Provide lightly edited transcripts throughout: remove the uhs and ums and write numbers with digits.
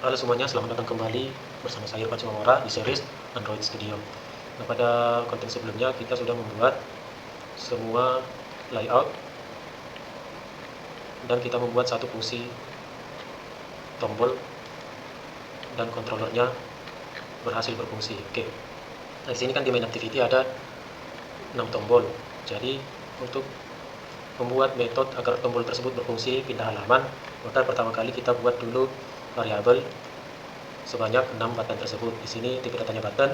Halo semuanya, selamat datang kembali bersama saya Irfan Sumawara di series Android Studio. Nah, pada konten sebelumnya kita sudah membuat semua layout dan kita membuat satu fungsi tombol dan kontrolernya berhasil berfungsi. Oke. Nah, di sini kan di main activity ada 6 tombol. Jadi untuk membuat metode agar tombol tersebut berfungsi pindah halaman, maka pertama kali kita buat dulu variabel sebanyak 6 button tersebut. Di sini tipe datanya button,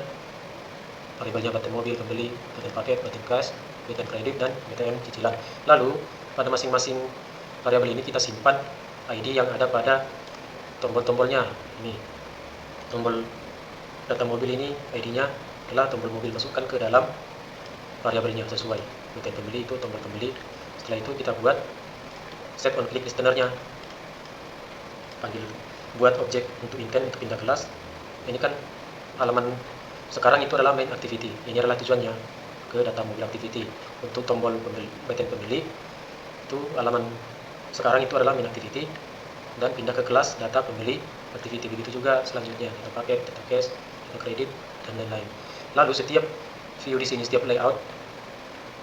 variabelnya button mobil pembeli, button paket, button cash, button kredit, dan button cicilan. Lalu pada masing-masing variabel ini kita simpan ID yang ada pada tombol-tombolnya. Ini tombol data mobil ini ID-nya adalah tombol mobil, masukkan ke dalam variabelnya sesuai. Button pembeli itu tombol pembeli. Setelah itu kita buat set on click listener-nya. Panggil buat objek untuk intent untuk pindah kelas. Ini kan halaman sekarang itu adalah main activity. Ini adalah tujuannya ke data mobil activity. Untuk tombol pembeli, button pembeli itu halaman sekarang itu adalah main activity dan pindah ke kelas data pembeli activity. Begitu juga selanjutnya data paket, data cash, data kredit, dan lain-lain. Lalu setiap view di sini, setiap layout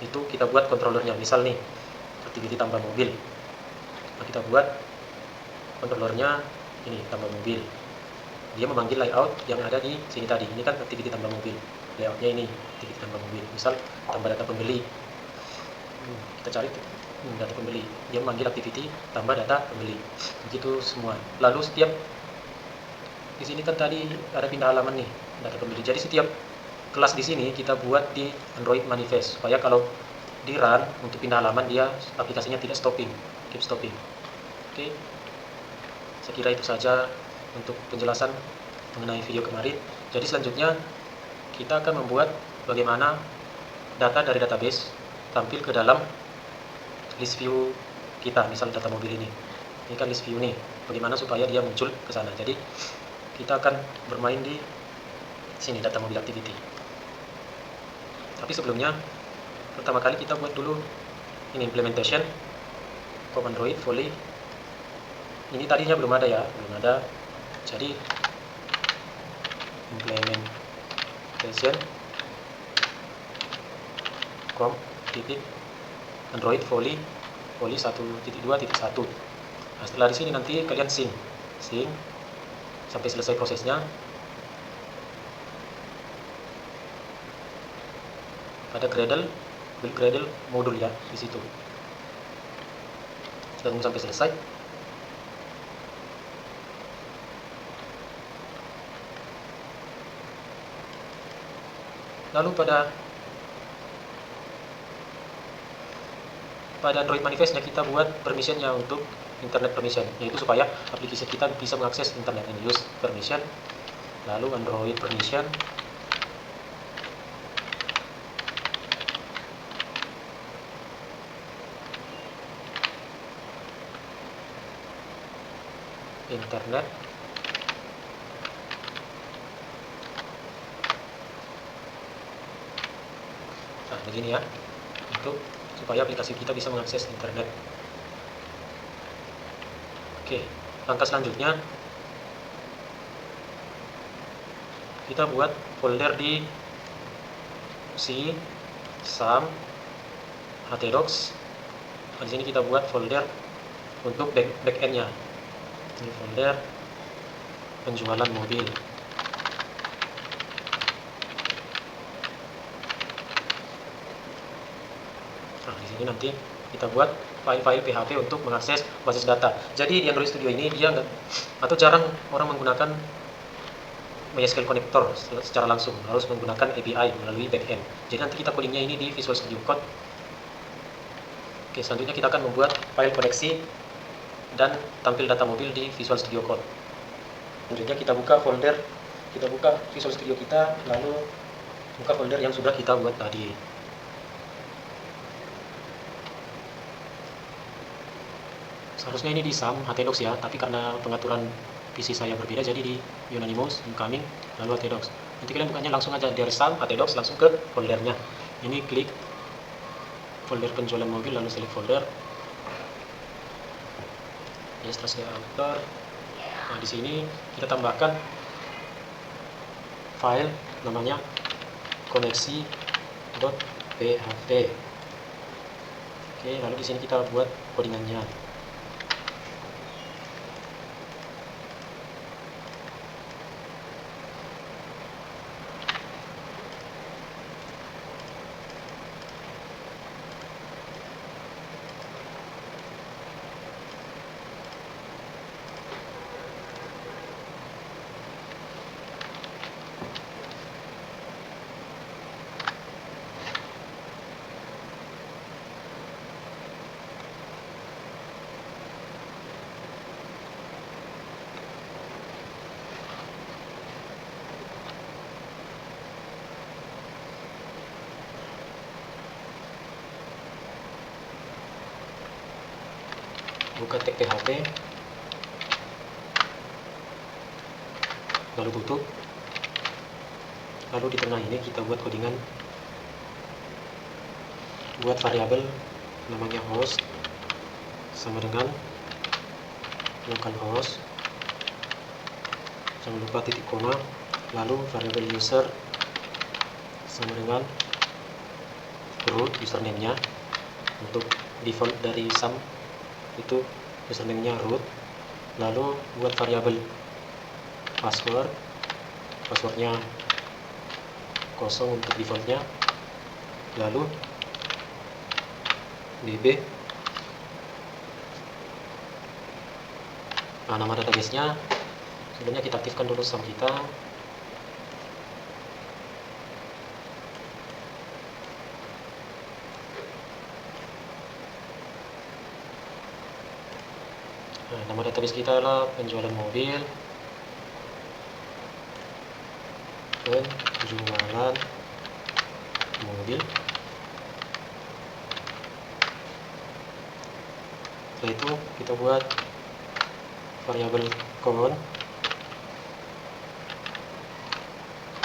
itu kita buat controllernya. Misal nih activity tambah mobil, nah, kita buat controllernya ini tambah mobil. Dia memanggil layout yang ada di sini tadi. Ini kan activity tambah mobil, layoutnya ini activity tambah mobil. Misal tambah data pembeli, kita cari data pembeli, dia memanggil activity tambah data pembeli. Begitu semua. Lalu setiap di sini kan tadi ada pindah halaman nih data pembeli. Jadi setiap kelas di sini kita buat di Android manifest supaya kalau di run untuk pindah halaman dia aplikasinya tidak stopping, keep stopping. Oke. Saya kira itu saja untuk penjelasan mengenai video kemarin. Jadi selanjutnya kita akan membuat bagaimana data dari database tampil ke dalam list view kita. Misal data mobil ini kan list view nih, bagaimana supaya dia muncul ke sana. Jadi kita akan bermain di sini data mobil activity. Tapi sebelumnya pertama kali kita buat dulu ini implementation for Android fully. Ini tadinya belum ada ya, belum ada. Jadi implementation com titik Android fully 1.2.1. Nah, setelah di sini nanti kalian sync sampai selesai prosesnya. Ada Gradle, build Gradle modul ya di situ. Tunggu sampai selesai. Lalu pada Android manifestnya kita buat permissionnya untuk internet permission, yaitu supaya aplikasi kita bisa mengakses internet. Ini use permission, lalu Android permission, internet, nah begini ya, untuk supaya aplikasi kita bisa mengakses internet. Oke, langkah selanjutnya kita buat folder di C, SAM, htdocs. Di sini kita buat folder untuk backend-nya. Ini folder penjualan mobil. Nah, di sini nanti kita buat file-file PHP untuk mengakses basis data. Jadi di Android Studio ini dia nggak, atau jarang orang menggunakan MySQL connector secara langsung, harus menggunakan API melalui backend. Jadi nanti kita codingnya ini di Visual Studio Code. Oke, selanjutnya kita akan membuat file koneksi dan tampil data mobil di Visual Studio Code. Selanjutnya kita buka Visual Studio kita, lalu buka folder yang sudah kita buat tadi. Seharusnya ini di SAM htdocs ya, tapi karena pengaturan PC saya berbeda, jadi di Unanimous, incoming, lalu htdocs. Nanti kalian bukanya langsung aja dari SAM htdocs langsung ke foldernya. Ini klik folder penjualan mobil, lalu select folder. Registrasi author. Nah, di sini kita tambahkan file namanya koneksi.php. Oke, lalu di sini kita buat codingannya. Buka tag PHP, lalu tutup. Lalu di tengah ini kita buat codingan, buat variabel namanya host sama dengan localhost, jangan lupa titik koma, lalu variabel user sama dengan root username-nya. Untuk default dari SAM itu username-nya root. Lalu buat variabel passwordnya kosong untuk defaultnya, lalu db. Nah, nama database-nya sebelumnya kita aktifkan dulu SAM kita. Nah, nama database kita adalah penjualan mobil. Penjualan mobil. Setelah itu kita buat variabel count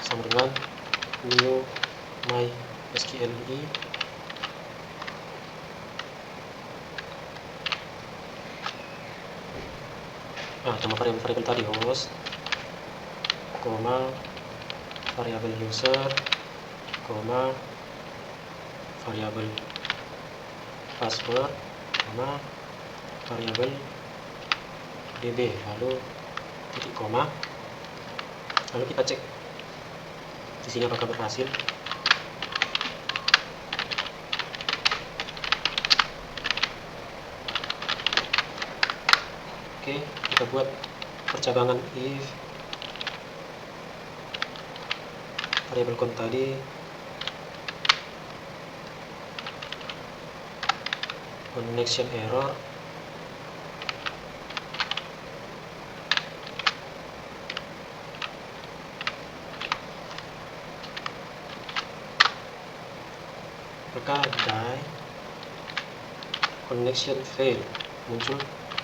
sama dengan new mysqli. Nah, nama variabel tadi host, koma variabel user, koma variabel password, koma variabel db, lalu titik koma. Lalu kita cek di sini apakah berhasil. Oke, kita buat percabangan if variabel count tadi connection error, maka die connection fail, muncul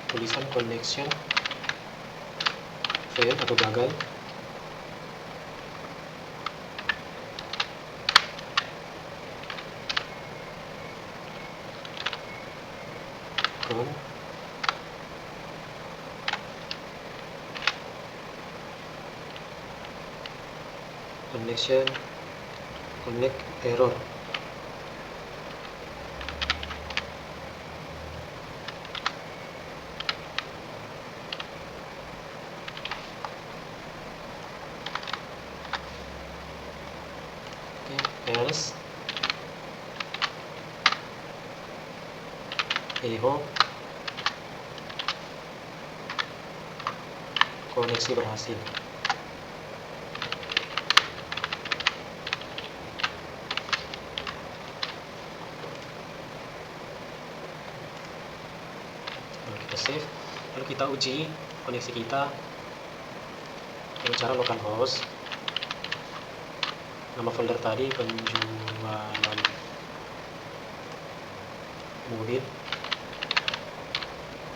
tulisan connection fail atau gagal. Connect error. Else echo koneksi berhasil. Lalu kita save, lalu kita uji koneksi kita dengan cara localhost. Nama folder tadi penjualan mobil,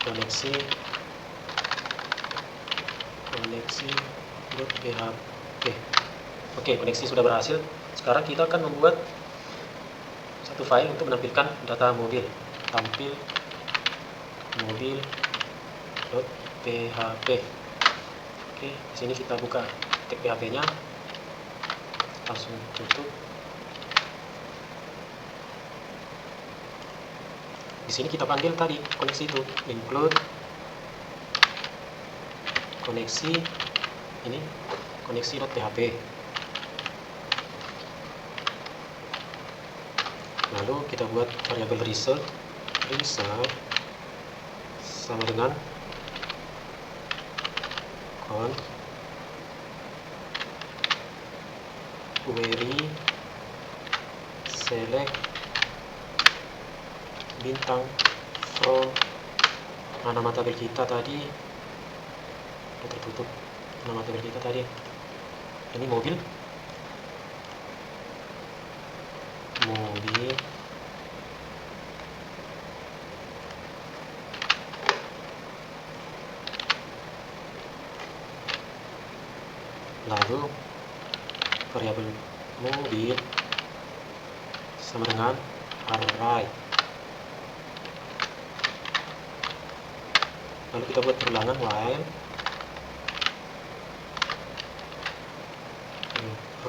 koneksi.php. Oke, koneksi sudah berhasil. Sekarang kita akan membuat satu file untuk menampilkan data mobil. Tampil mobil.php. Oke, di sini kita buka tag PHP-nya, langsung tutup. Di sini kita panggil tadi koneksi itu, include koneksi ini, koneksi.php. Lalu kita buat variabel result sama dengan count query select bintang from nama tabel kita tadi tertutup. Nama tabel kita tadi ini mobil, lalu variabel mobil sama dengan array. Lalu kita buat perulangan while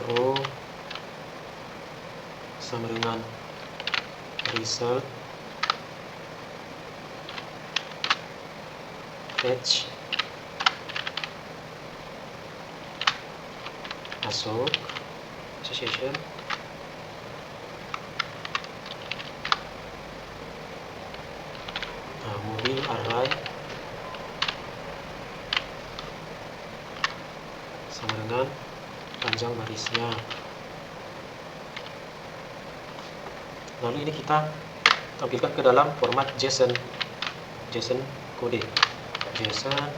row sama dengan result fetch masuk association mobil array sama dengan panjang barisnya. Lalu ini kita tampilkan ke dalam format JSON kode, JSON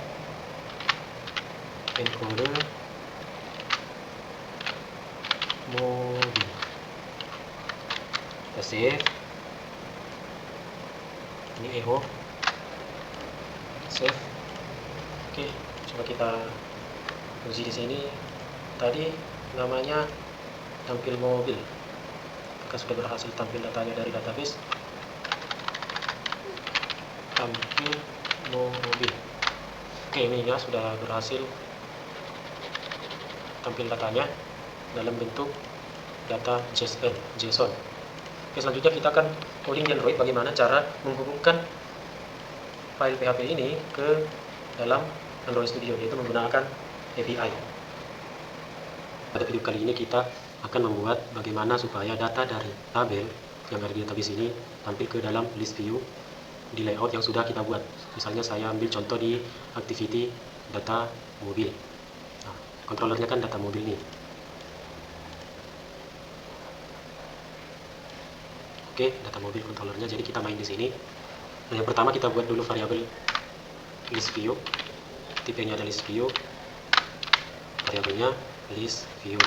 encode mobil. Kita save. Ini echo save. Oke, coba kita uji di sini. Tadi namanya tampil mobil. Apakah sudah berhasil tampil datanya dari database? Tampil mobil. Oke, ini ya sudah berhasil tampil datanya dalam bentuk data JSON. Oke, selanjutnya kita akan coding di Android bagaimana cara menghubungkan file PHP ini ke dalam Android Studio, yaitu menggunakan API. Pada video kali ini kita akan membuat bagaimana supaya data dari tabel yang ada di database ini tampil ke dalam list view di layout yang sudah kita buat. Misalnya saya ambil contoh di activity data mobil. Nah, controllernya kan data mobil nih. Oke, data mobil controllernya. Jadi kita main di sini. Nah, yang pertama kita buat dulu variabel list view. Tipenya ada list view. Variabelnya list view.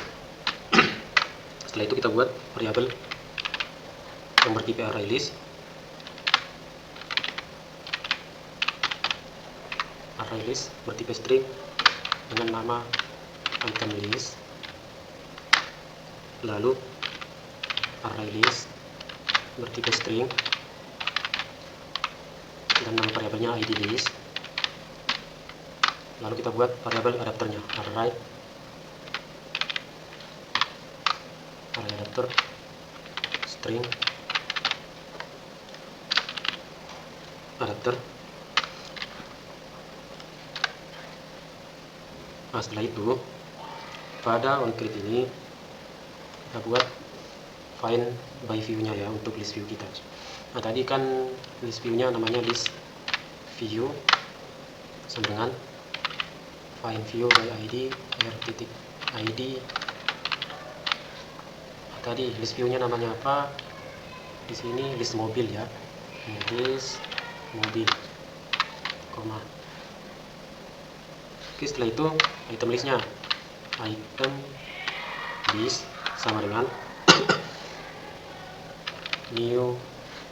Setelah itu kita buat variabel yang bertipe array list. Array list bertipe string dengan nama item list. Lalu array list bertipe string dan nama variabelnya id list. Lalu kita buat variabel adapternya array adapter string adapter. Nah, setelah itu pada onCreate ini kita buat find by view nya ya untuk list view kita. Nah, tadi kan list view nya namanya list view sama dengan find view by id r.id. Tadi list view-nya namanya apa? Di sini list mobil ya. List mobil. Koma. Oke, setelah itu item listnya. Item list sama dengan new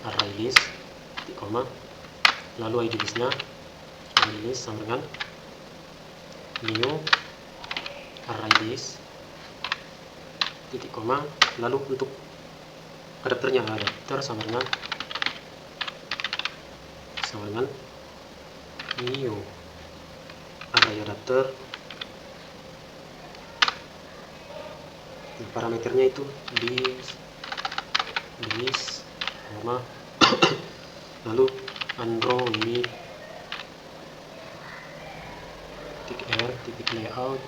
array list, koma. Lalu id listnya id list sama dengan new array list titik koma. Lalu untuk adapternya adapter sama dengan new array adapter parameternya itu dis nama lalu Android .r .layout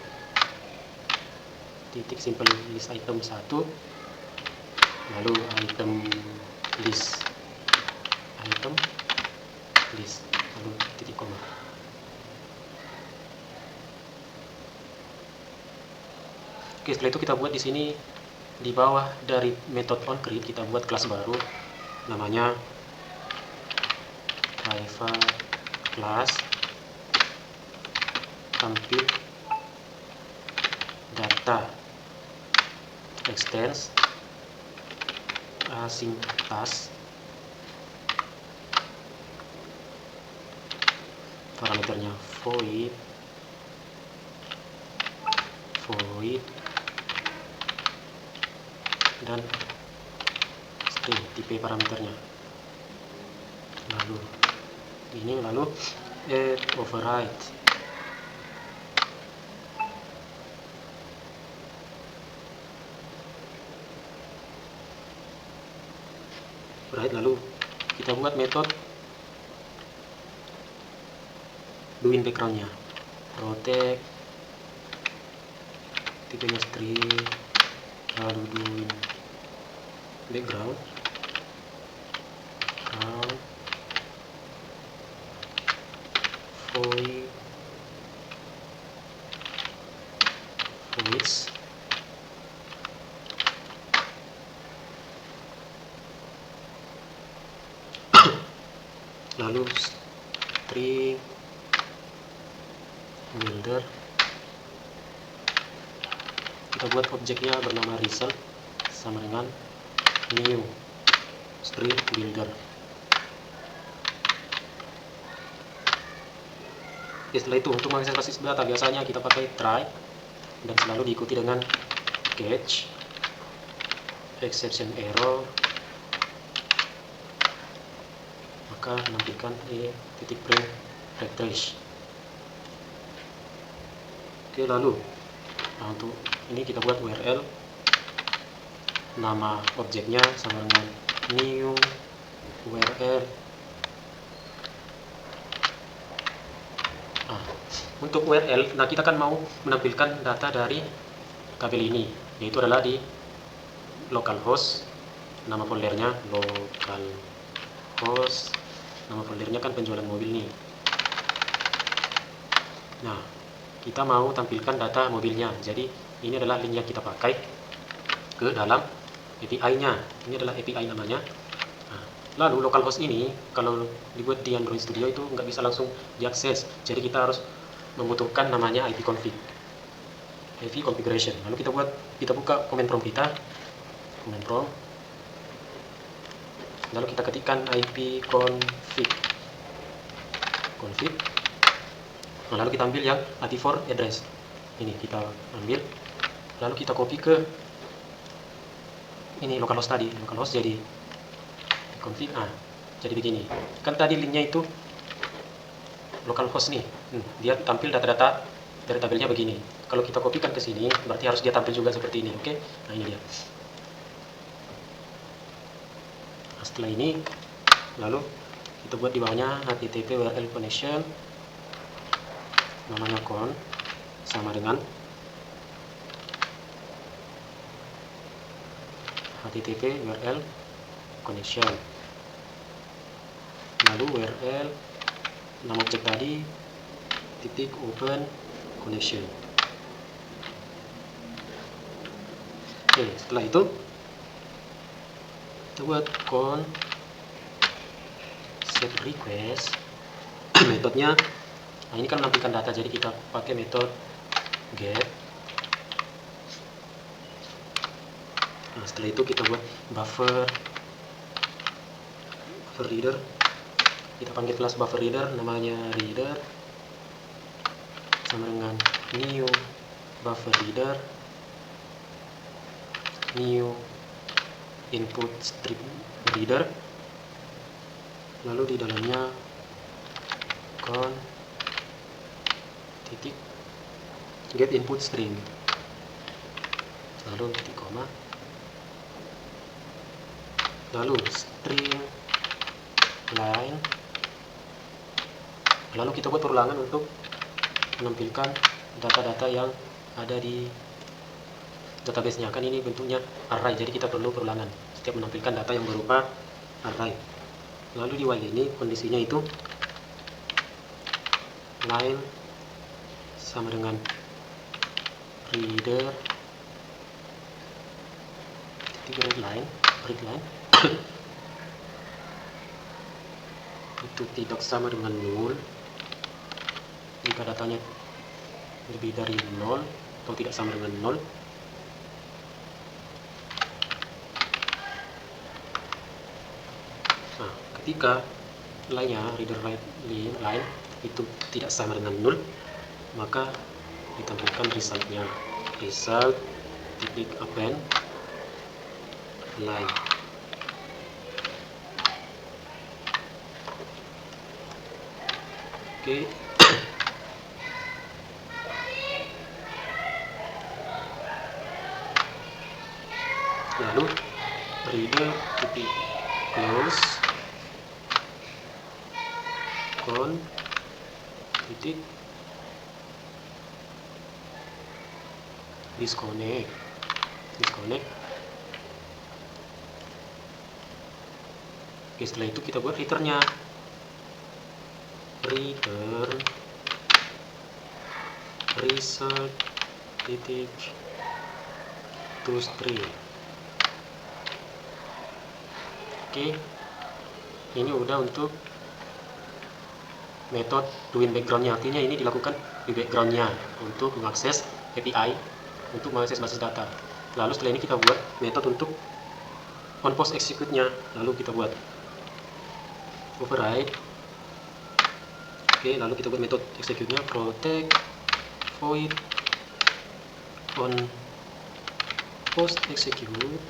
simple list item 1, lalu item list lalu titik koma. Oke, setelah itu kita buat di sini di bawah dari method onCreate kita buat kelas baru namanya private class tampil data extends async task, parameternya void dan string tipe parameternya, lalu ini lalu add override lalu kita buat metode doing backgroundnya protect tipenya string, lalu doing background voids lalu string builder, kita buat objeknya bernama result sama dengan new string builder. Oke, setelah itu untuk mengakses basis data biasanya kita pakai try dan selalu diikuti dengan catch, exception error, maka menampilkan titik print refresh. Oke, lalu untuk ini kita buat URL, nama objeknya sama dengan new URL. Untuk URL, nah kita kan mau menampilkan data dari tabel ini, yaitu adalah di localhost, nama foldernya localhost, nama foldernya kan penjualan mobil nih. Nah, kita mau tampilkan data mobilnya, jadi ini adalah link yang kita pakai ke dalam API-nya. Ini adalah API namanya. Nah, lalu localhost ini kalau dibuat di Android Studio itu nggak bisa langsung diakses, jadi kita harus membutuhkan namanya IP configuration. Lalu kita buka command prompt kita, lalu kita ketikkan IP config. Nah, lalu kita ambil yang IP4 address ini, kita ambil lalu kita copy ke ini localhost tadi, localhost jadi config. Jadi begini kan tadi linknya itu localhost nih, dia tampil data-data dari tabelnya begini. Kalau kita kopikan ke sini berarti harus dia tampil juga seperti ini. Oke, nah ini dia. Nah, setelah ini lalu kita buat di bawahnya http url connection, namanya con sama dengan http url connection, lalu url nama objek tadi titik open connection. Oke, setelah itu kita buat con set request metodenya. Nah, ini kan menampilkan data, jadi kita pakai metode get. Nah, setelah itu kita buat buffer reader, kita panggil kelas buffer reader, namanya reader sama dengan new buffer reader, new input string reader, lalu di dalamnya con titik get input string. lalu titik koma, lalu string line, lalu kita buat perulangan untuk menampilkan data-data yang ada di database-nya. Kan ini bentuknya array, jadi kita perlu perulangan setiap menampilkan data yang berupa array. Lalu di while ini kondisinya itu line sama dengan reader titik readline itu tidak sama dengan null jika datanya lebih dari 0 atau tidak sama dengan 0. Nah, ketika line-nya reader line itu tidak sama dengan 0, maka ditampilkan resultnya, result titik append line. Oke. Lalu reader titik close con titik disconnect. Oke, setelah itu kita buat returnnya, return result titik toString. Oke, ini udah untuk metode doing background-nya, artinya ini dilakukan di background-nya untuk mengakses API untuk mengakses basis data. Lalu setelah ini kita buat metode untuk on post execute-nya, lalu kita buat override. Oke, lalu kita buat metode execute-nya protect void on post execute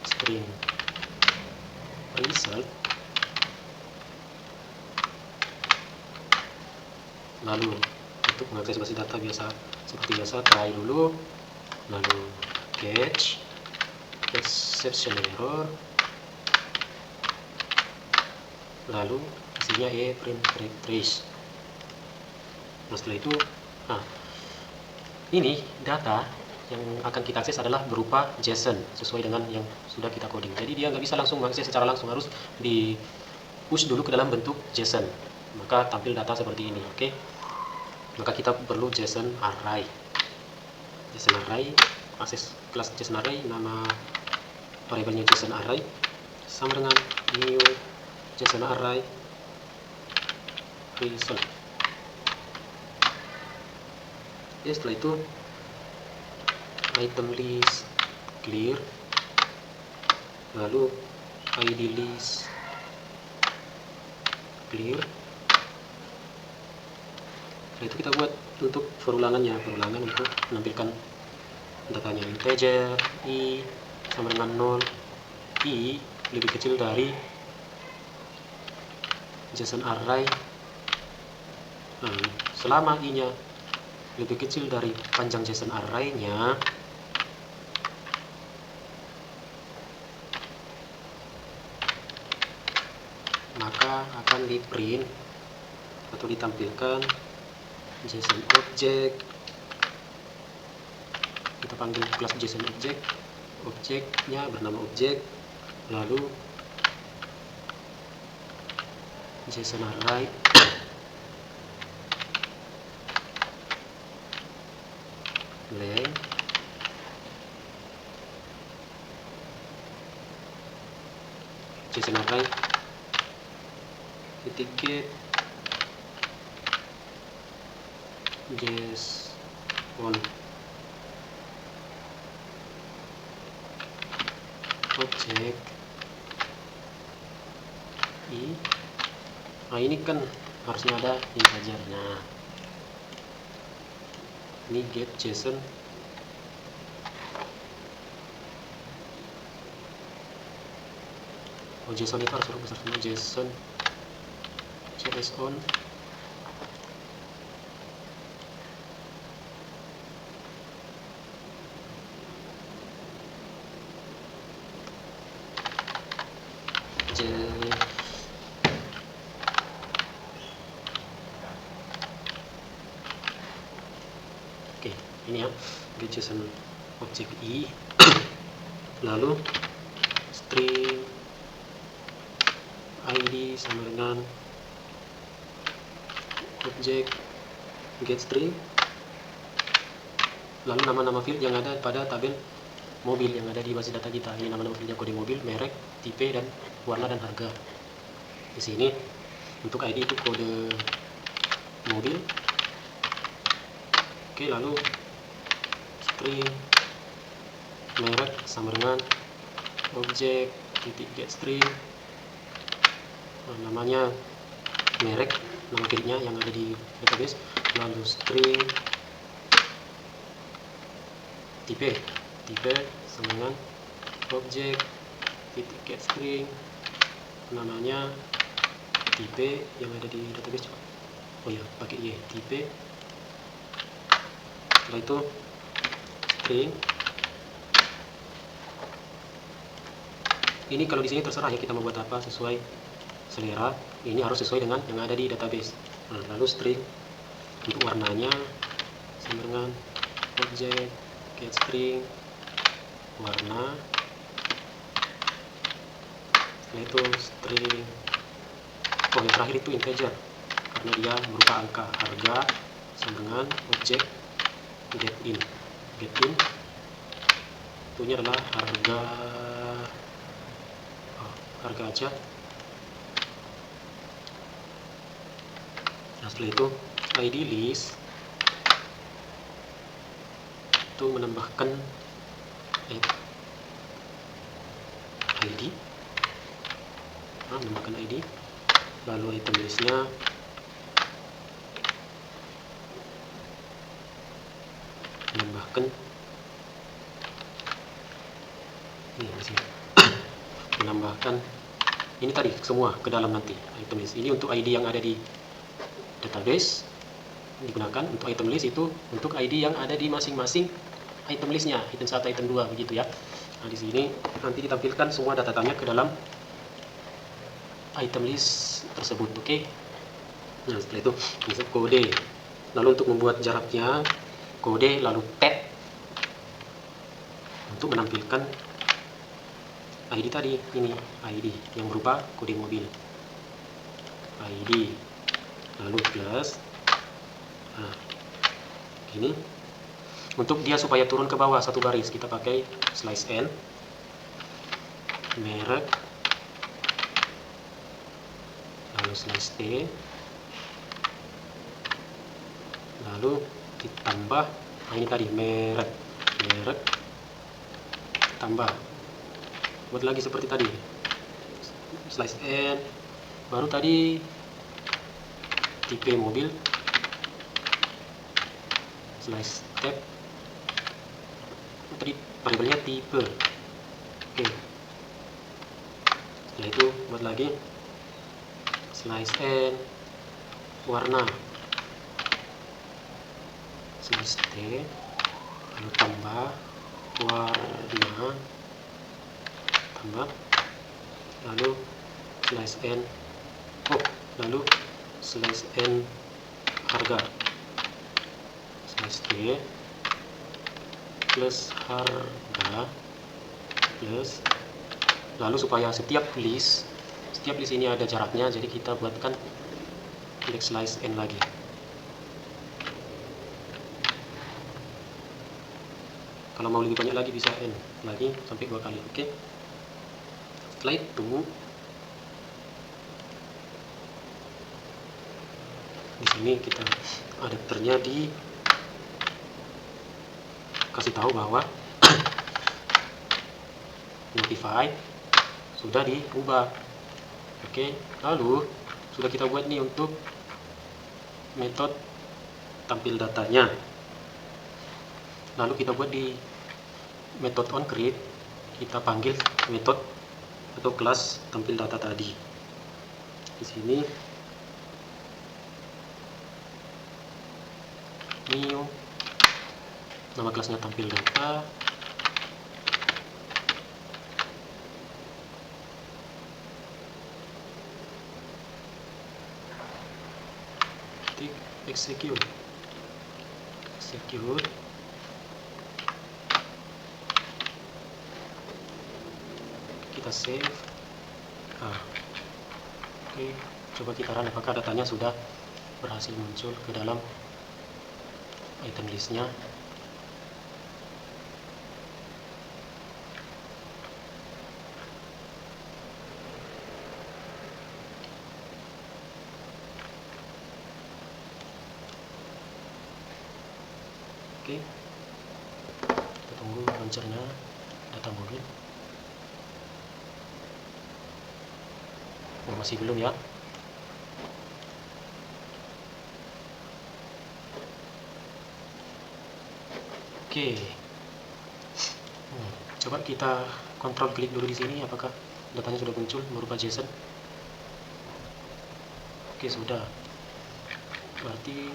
string result, lalu untuk mengakses basis data seperti biasa try dulu, lalu catch exception error, lalu hasilnya print trace. Nah, setelah itu ini data yang akan kita akses adalah berupa JSON sesuai dengan yang sudah kita coding. Jadi dia nggak bisa langsung mengakses secara langsung, harus di push dulu ke dalam bentuk JSON, maka tampil data seperti ini. Oke, maka kita perlu JSON array. Akses kelas JSON array, nama variabelnya JSON array sama dengan new JSON array result. Oke, setelah itu item list clear, lalu id list clear. Setelah itu kita buat untuk perulangan untuk menampilkan datanya, integer i sama dengan 0, i lebih kecil dari JSON array. Selama i nya lebih kecil dari panjang JSON array-nya, maka akan di print atau ditampilkan JSON object. Kita panggil kelas JSON object, objeknya bernama object, lalu JSON array length JSON array titik get JSON object i. Nah, ini kan harusnya ada integernya. Ini get JSON JSON itu harus besar semua, JSON ini ya, get JSON object i, lalu string id sama dengan objek get string, lalu nama-nama field yang ada pada tabel mobil yang ada di basis data kita. Ini nama-nama fieldnya kode mobil, merek, tipe, dan warna dan harga. Di sini untuk ID itu kode mobil. Oke, lalu string merek sama dengan objek titik get string, namanya merek, nama fieldnya yang ada di database, lalu string tipe sama dengan objek titik get string, namanya tipe yang ada di database. Oh ya, pakai y, tipe. Setelah itu string. Ini kalau di sini terserah ya, kita mau buat apa sesuai selera. Ini harus sesuai dengan yang ada di database. Nah, lalu string untuk warnanya sama dengan objek get string warna. Setelah itu string, oh yang terakhir itu integer karena dia berupa angka. Harga sama dengan objek get in itunya adalah harga aja. Nah, setelah itu id list itu menambahkan id, lalu item listnya menambahkan ini di sini menambahkan ini tadi semua ke dalam nanti item list. Ini untuk ID yang ada di database digunakan, untuk item list itu untuk ID yang ada di masing-masing item listnya, item 1, item 2 begitu ya. Nah, di sini nanti ditampilkan semua data datanya ke dalam item list tersebut. Oke. Nah, setelah itu insert kode. Lalu untuk membuat jaraknya kode lalu tab untuk menampilkan ID tadi, ini ID yang berupa kode mobil. ID lalu plus. Nah, ini untuk dia supaya turun ke bawah satu baris kita pakai slice n, merek, lalu slice t, lalu ditambah ini tadi merek tambah, buat lagi seperti tadi slice n, baru tadi tipe mobil, slice tab, tadi variabelnya tipe. Oke, setelah itu buat lagi slice n, warna, slice t, lalu tambah warna, tambah, lalu slice n, lalu slice n harga, slice t plus harga plus, lalu supaya setiap list ini ada jaraknya, jadi kita buatkan index slice n lagi. Kalau mau lebih banyak lagi bisa n lagi sampai 2 kali. Oke. Setelah itu di sini kita adapternya kasih tahu bahwa notify sudah diubah. Oke, lalu sudah kita buat nih untuk metode tampil datanya. Lalu kita buat di metode onCreate, kita panggil metode atau kelas tampil data tadi. Di sini new, nama kelasnya tampil data, execute, kita save. Oke, coba kita run apakah datanya sudah berhasil muncul ke dalam item listnya. Oke, kita tunggu launchernya data modul. Masih belum ya. Oke, coba kita kontrol klik dulu di sini apakah datanya sudah muncul berupa JSON. Oke, sudah. Berarti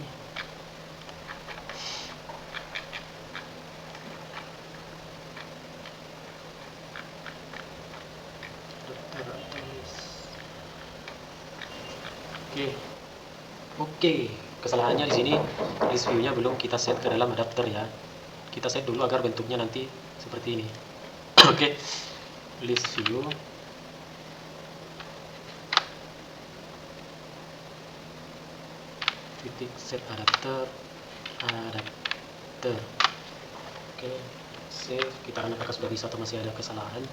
Oke, kesalahannya di sini list view-nya belum kita set ke dalam adapter ya. Kita set dulu agar bentuknya nanti seperti ini. Oke, list view. Titik set adapter. Oke, save. Kita akan apakah sudah bisa atau masih ada kesalahan.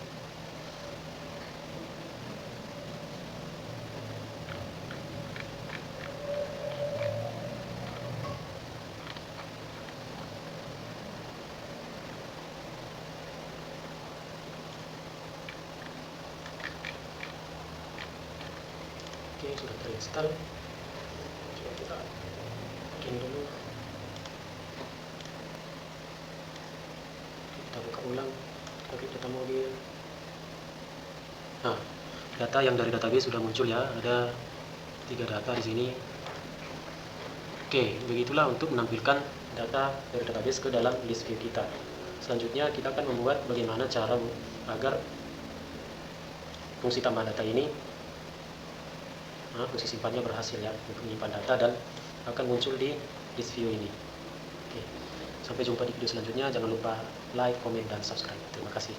Oke, sudah terinstall. Coba kita bikin dulu. Kita buka ulang. Kita klik data modul. Nah, data yang dari database sudah muncul ya. Ada 3 data di sini. Oke, begitulah untuk menampilkan data dari database ke dalam list view kita. Selanjutnya kita akan membuat bagaimana cara agar fungsi tambah data ini fungsi simpannya berhasil ya untuk menyimpan data dan akan muncul di list view ini. Oke, sampai jumpa di video selanjutnya. Jangan lupa like, komen, dan subscribe. Terima kasih.